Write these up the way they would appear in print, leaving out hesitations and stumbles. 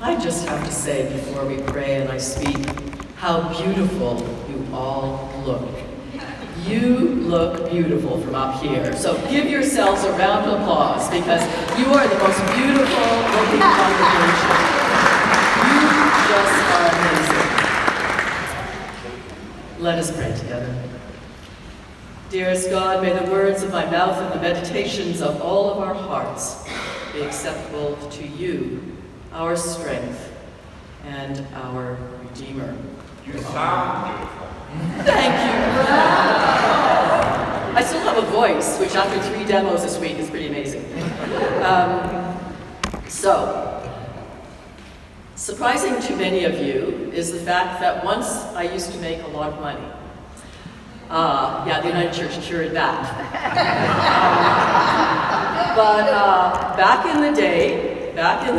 I just have to say before we pray and I speak, how beautiful you all look. You look beautiful from up here. So give yourselves a round of applause because you are the most beautiful looking congregation. You just are amazing. Let us pray together. Dearest God, may the words of my mouth and the meditations of all of our hearts be acceptable to you, our strength and our Redeemer. You sound beautiful. Thank you. I still have a voice, which after 3 demos this week is pretty amazing. Surprising to many of you is the fact that once I used to make a lot of money. The United Church cured that. But back in the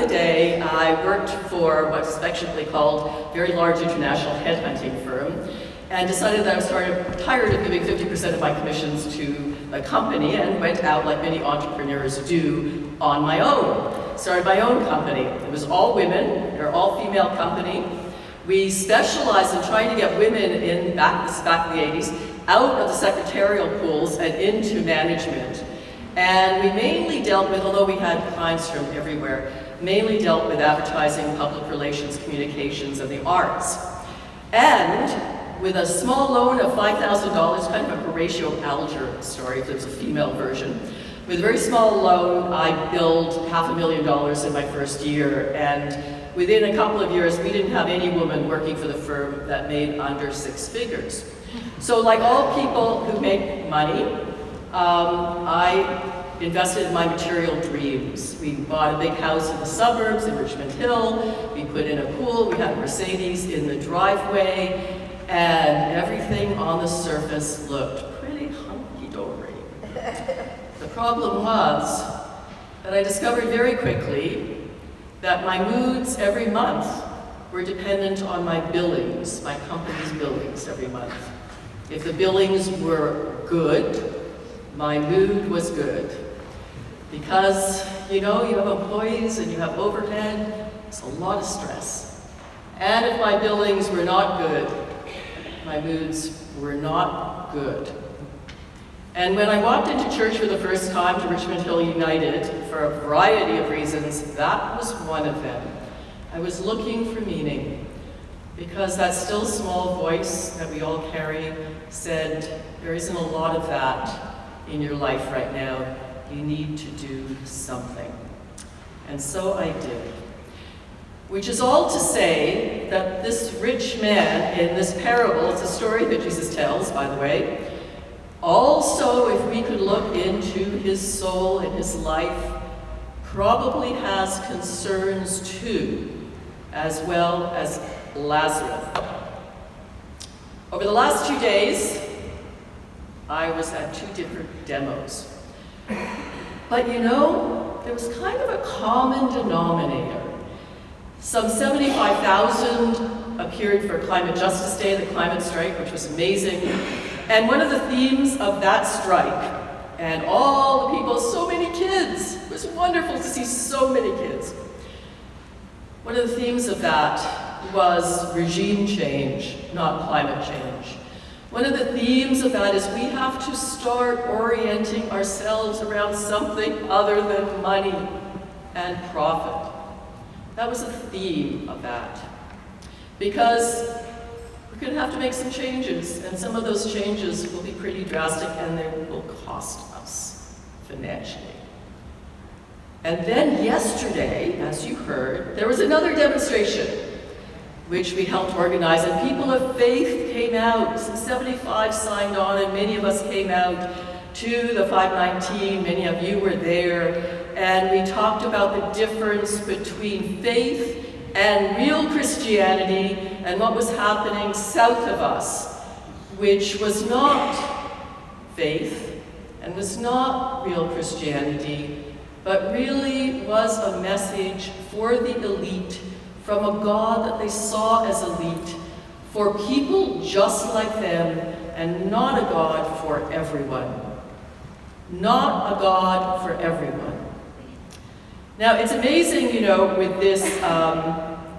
day, I worked for what's affectionately called a very large international headhunting firm, and decided that I was tired of giving 50% of my commissions to a company, and went out, like many entrepreneurs do, on my own. Started my own company. It was all women, or all female company. We specialized in trying to get women in, back in the 80s, out of the secretarial pools and into management. And we mainly dealt with, although we had clients from everywhere, mainly dealt with advertising, public relations, communications, and the arts. And with a small loan of $5,000, kind of a Horatio Alger story, if there's a female version. With a very small loan, I billed $500,000 in my first year, and within a couple of years, we didn't have any woman working for the firm that made under 6 figures. So like all people who make money, I invested in my material dreams. We bought a big house in the suburbs in Richmond Hill, we put in a pool, we had a Mercedes in the driveway, and everything on the surface looked pretty hunky-dory. The problem was that I discovered very quickly that my moods every month were dependent on my billings, my company's billings every month. If the billings were good, my mood was good. Because, you know, you have employees and you have overhead, it's a lot of stress. And if my billings were not good, my moods were not good. And when I walked into church for the first time to Richmond Hill United, for a variety of reasons, that was one of them. I was looking for meaning, because that still small voice that we all carry said, there isn't a lot of that in your life right now. You need to do something. And so I did. Which is all to say that this rich man in this parable, it's a story that Jesus tells, by the way, also, if we could look into his soul and his life, probably has concerns too, as well as Lazarus. Over the last 2 days, I was at 2 different demos. But you know, there was kind of a common denominator. Some 75,000 appeared for Climate Justice Day, the climate strike, which was amazing. And one of the themes of that strike, and all the people, so many kids, it was wonderful to see so many kids. One of the themes of that was regime change, not climate change. One of the themes of that is we have to start orienting ourselves around something other than money and profit. That was a theme of that. Because we're going to have to make some changes, and some of those changes will be pretty drastic, and they will cost us financially. And then yesterday, as you heard, there was another demonstration, which we helped organize, and people of faith came out. Some 75 signed on, and many of us came out to the 519. Many of you were there, and we talked about the difference between faith and real Christianity and what was happening south of us, which was not faith and was not real Christianity, but really was a message for the elite from a God that they saw as elite, for people just like them, and not a God for everyone. Not a God for everyone. Now, it's amazing, you know, with this,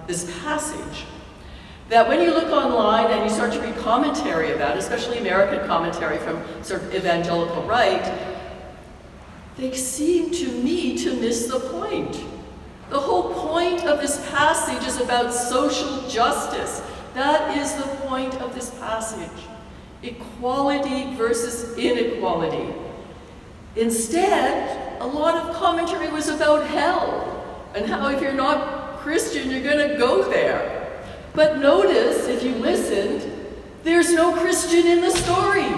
this passage, that when you look online and you start to read commentary about it, especially American commentary from sort of evangelical right, they seem to me to miss the point. The whole point of this passage is about social justice. That is the point of this passage. Equality versus inequality. Instead, a lot of commentary was about hell and how if you're not Christian, you're going to go there. But notice, if you listened, there's no Christian in the story.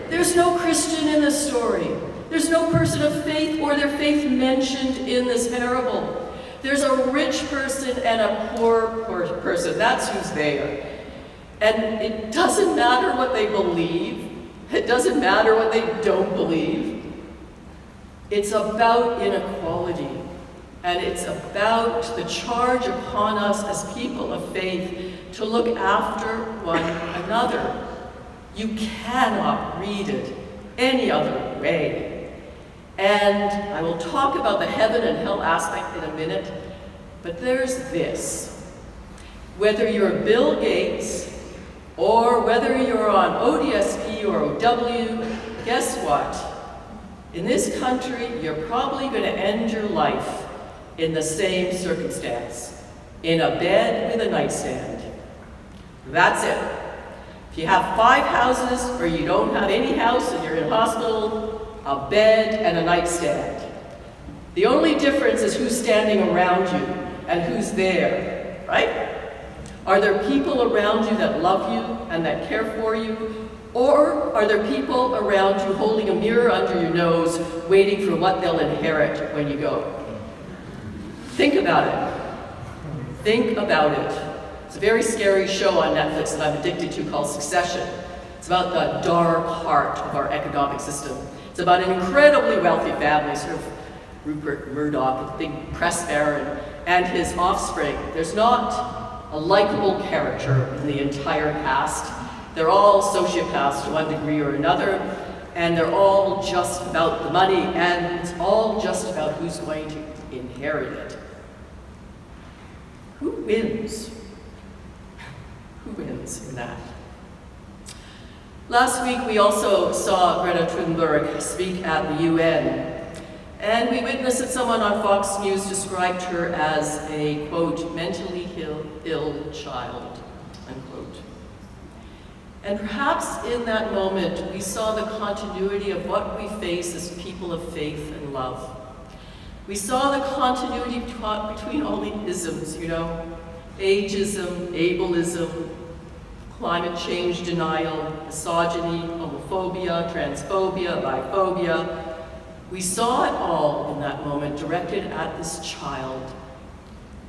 There's no Christian in the story. There's no person of faith or their faith mentioned in this parable. There's a rich person and a poor person. That's who's there. And it doesn't matter what they believe. It doesn't matter what they don't believe. It's about inequality. And it's about the charge upon us as people of faith to look after one another. You cannot read it any other way. And I will talk about the heaven and hell aspect in a minute, but there's this. Whether you're Bill Gates, or whether you're on ODSP or OW, guess what? In this country, you're probably going to end your life in the same circumstance, in a bed with a nightstand. That's it. If you have 5 houses, or you don't have any house and you're in a hospital, a bed and a nightstand. The only difference is who's standing around you and who's there, right? Are there people around you that love you and that care for you? Or are there people around you holding a mirror under your nose, waiting for what they'll inherit when you go? Think about it. Think about it. It's a very scary show on Netflix that I'm addicted to called Succession. It's about the dark heart of our economic system. It's about an incredibly wealthy family, sort of Rupert Murdoch, a big press baron, and his offspring. There's not a likable character in the entire cast. They're all sociopaths to one degree or another, and they're all just about the money, and it's all just about who's going to inherit it. Who wins? Who wins in that? Last week, we also saw Greta Thunberg speak at the UN, and we witnessed that someone on Fox News described her as a, quote, mentally ill child, unquote. And perhaps in that moment, we saw the continuity of what we face as people of faith and love. We saw the continuity between all the isms, you know, ageism, ableism, climate change denial, misogyny, homophobia, transphobia, biphobia. We saw it all in that moment directed at this child.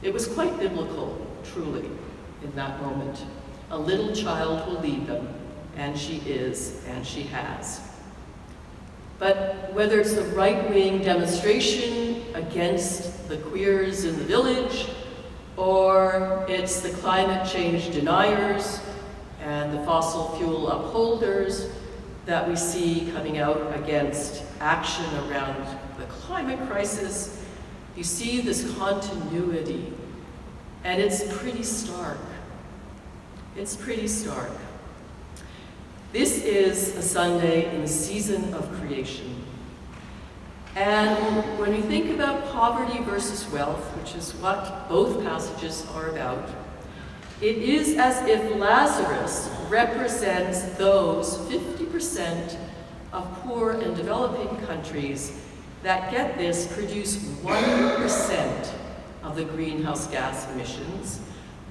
It was quite biblical, truly, in that moment. A little child will lead them, and she is, and she has. But whether it's the right-wing demonstration against the queers in the village, or it's the climate change deniers and the fossil fuel upholders that we see coming out against action around the climate crisis, you see this continuity, and it's pretty stark. It's pretty stark. This is a Sunday in the season of creation. And when we think about poverty versus wealth, which is what both passages are about, it is as if Lazarus represents those 50% of poor and developing countries that, get this, produce 1% of the greenhouse gas emissions,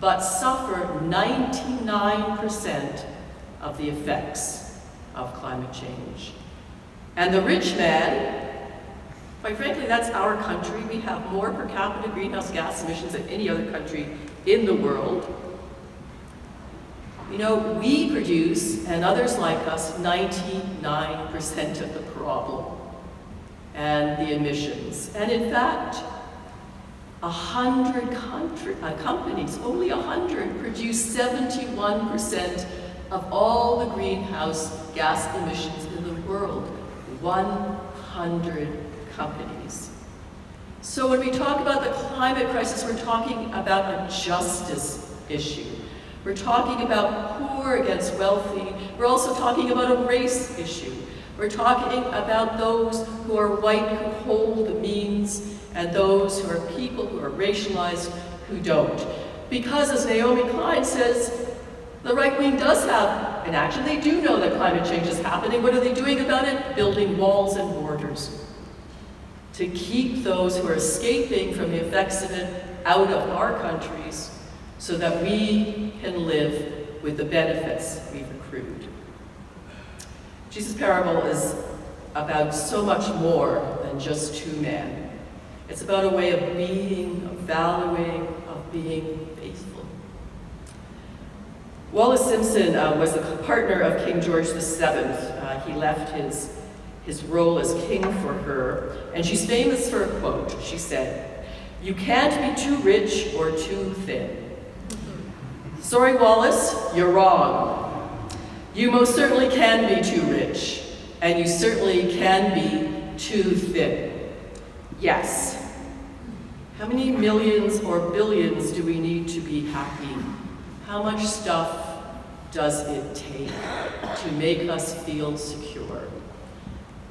but suffer 99% of the effects of climate change. And the rich man, quite frankly, that's our country. We have more per capita greenhouse gas emissions than any other country in the world. You know, we produce, and others like us, 99% of the problem and the emissions. And in fact, 100 companies, only 100, produce 71% of all the greenhouse gas emissions in the world. 100 companies. So when we talk about the climate crisis, we're talking about a justice issue. We're talking about poor against wealthy. We're also talking about a race issue. We're talking about those who are white, who hold the means, and those who are people who are racialized, who don't. Because as Naomi Klein says, the right wing does have an action. They do know that climate change is happening. What are they doing about it? Building walls and borders to keep those who are escaping from the effects of it out of our countries so that we can live with the benefits we've accrued. Jesus' parable is about so much more than just two men. It's about a way of being, of valuing, of being faithful. Wallis Simpson was the partner of King George VII. He left his role as king for her, and she's famous for a quote. She said, "You can't be too rich or too thin." Sorry, Wallis, you're wrong. You most certainly can be too rich, and you certainly can be too thin. Yes. How many millions or billions do we need to be happy? How much stuff does it take to make us feel secure?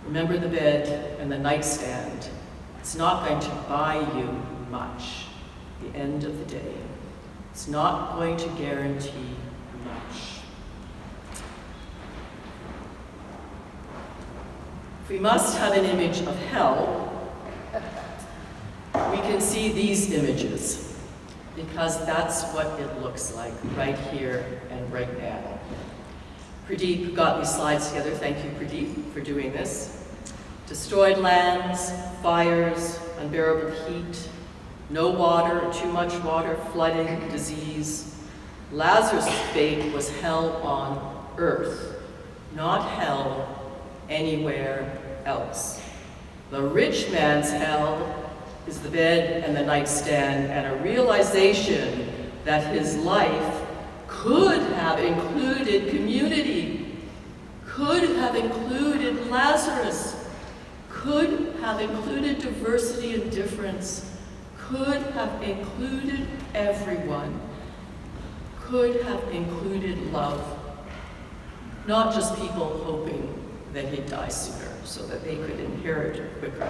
Remember the bed and the nightstand. It's not going to buy you much at the end of the day. It's not going to guarantee much. If we must have an image of hell, we can see these images, because that's what it looks like right here and right now. Pradeep got these slides together. Thank you, Pradeep, for doing this. Destroyed lands, fires, unbearable heat, no water or too much water, flooding, disease. Lazarus' fate was hell on earth, not hell anywhere else. The rich man's hell is the bed and the nightstand, and a realization that his life could have included community, could have included Lazarus, could have included diversity and difference, could have included everyone, could have included love, not just people hoping that he'd die sooner so that they could inherit quicker.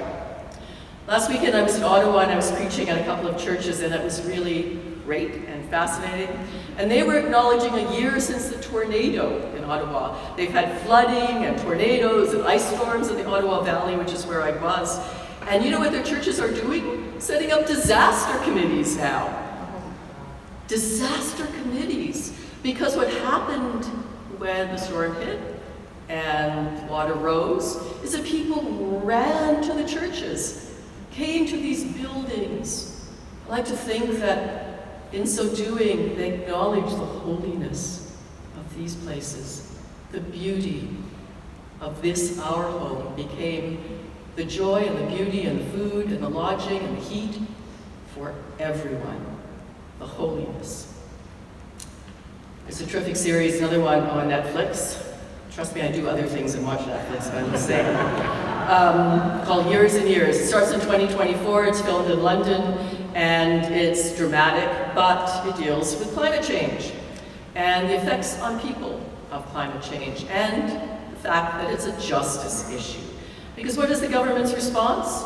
Last weekend I was in Ottawa and I was preaching at a couple of churches, and it was really great and fascinating. And they were acknowledging a year since the tornado in Ottawa. They've had flooding and tornadoes and ice storms in the Ottawa Valley, which is where I was. And you know what their churches are doing? Setting up disaster committees now. Disaster committees. Because what happened when the storm hit and water rose is that people ran to the churches, came to these buildings. I like to think that in so doing, they acknowledge the holiness of these places. The beauty of this, our home, became the joy and the beauty and the food and the lodging and the heat for everyone. The holiness. There's a terrific series, another one on Netflix. Trust me, I do other things and watch Netflix, but I'm just saying. Called Years and Years. It starts in 2024, it's filmed in London, and it's dramatic, but it deals with climate change and the effects on people of climate change, and the fact that it's a justice issue. Because what is the government's response?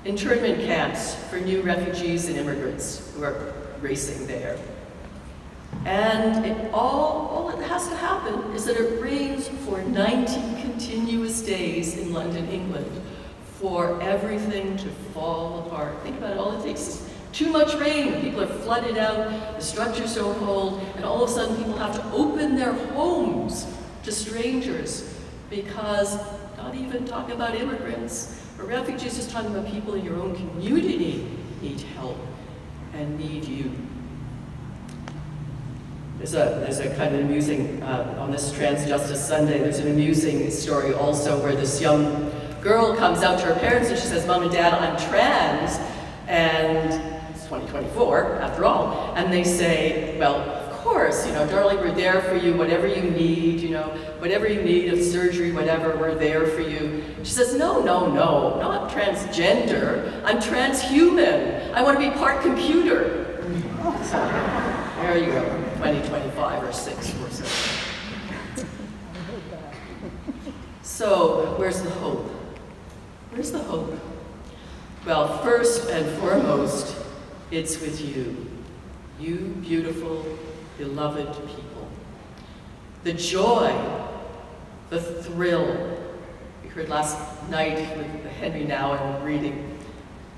Internment camps for new refugees and immigrants who are racing there. And all that has to happen is that it rains for 90 continuous days in London, England, for everything to fall apart. Think about it, all it takes is too much rain, people are flooded out, the structures don't hold, and all of a sudden people have to open their homes to strangers, because not even talking about immigrants or refugees, just talking about people in your own community need help and need you. There's a kind of amusing, on this Trans Justice Sunday, there's an amusing story also where this young girl comes out to her parents and she says, "Mom and Dad, I'm trans," and it's 2024 after all, and they say, "Well, of course, darling, we're there for you, whatever you need, whatever you need of surgery, whatever, we're there for you. She says, no, not transgender. I'm transhuman. I want to be part computer. So there you go, 2025 or 6 or so. So where's the hope? Where's the hope? Well, first and foremost, it's with you. You beautiful, beloved people. The joy, the thrill, we heard last night with the Henry Nouwen reading,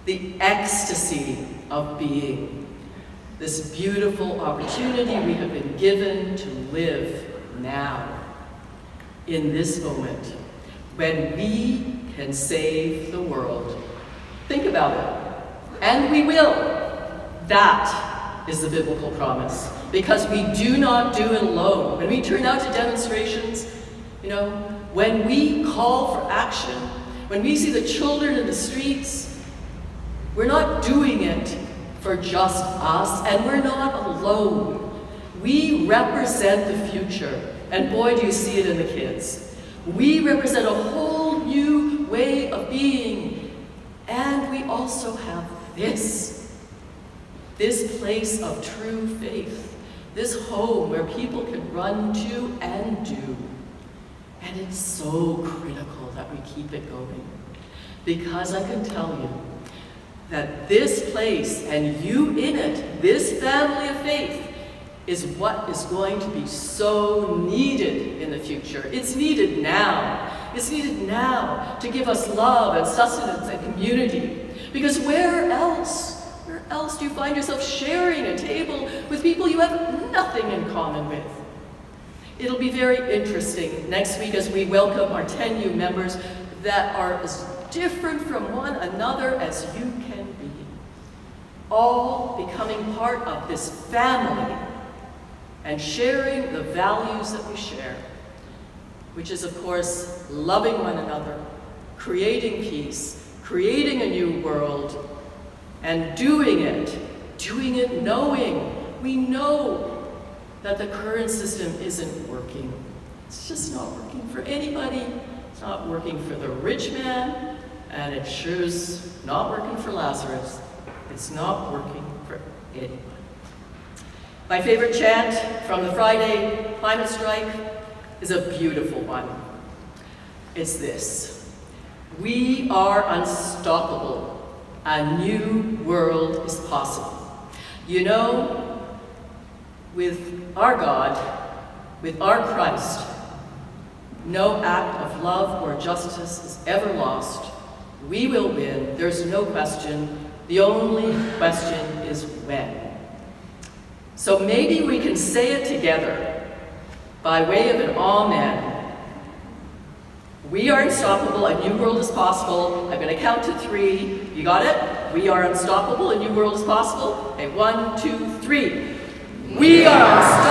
the ecstasy of being, this beautiful opportunity we have been given to live now, in this moment, when we can save the world. Think about it, and we will. That is the biblical promise, because we do not do it alone. When we turn out to demonstrations, when we call for action, when we see the children in the streets, we're not doing it for just us, and we're not alone. We represent the future, and boy, do you see it in the kids. We represent a whole new way of being, and we also have this place of true faith, this home where people can run to and do. And it's so critical that we keep it going, because I can tell you that this place and you in it, this family of faith, is what is going to be so needed in the future. It's needed now. It's needed now to give us love and sustenance and community. Because where else do you find yourself sharing a table with people you have nothing in common with? It'll be very interesting next week as we welcome our 10 new members that are as different from one another as you can be. All becoming part of this family and sharing the values that we share, which is, of course, loving one another, creating peace, creating a new world, and doing it knowing, we know that the current system isn't working. It's just not working for anybody. It's not working for the rich man, and it sure's not working for Lazarus. It's not working for anyone. My favorite chant from the Friday climate strike is a beautiful one. It's this: we are unstoppable. A new world is possible. With our God, with our Christ, no act of love or justice is ever lost. We will win. There's no question. The only question is when. So maybe we can say it together by way of an amen. We are unstoppable, a new world is possible. I'm going to count to 3. You got it? We are unstoppable, a new world is possible. Okay, 1, 2, 3. We are unstoppable.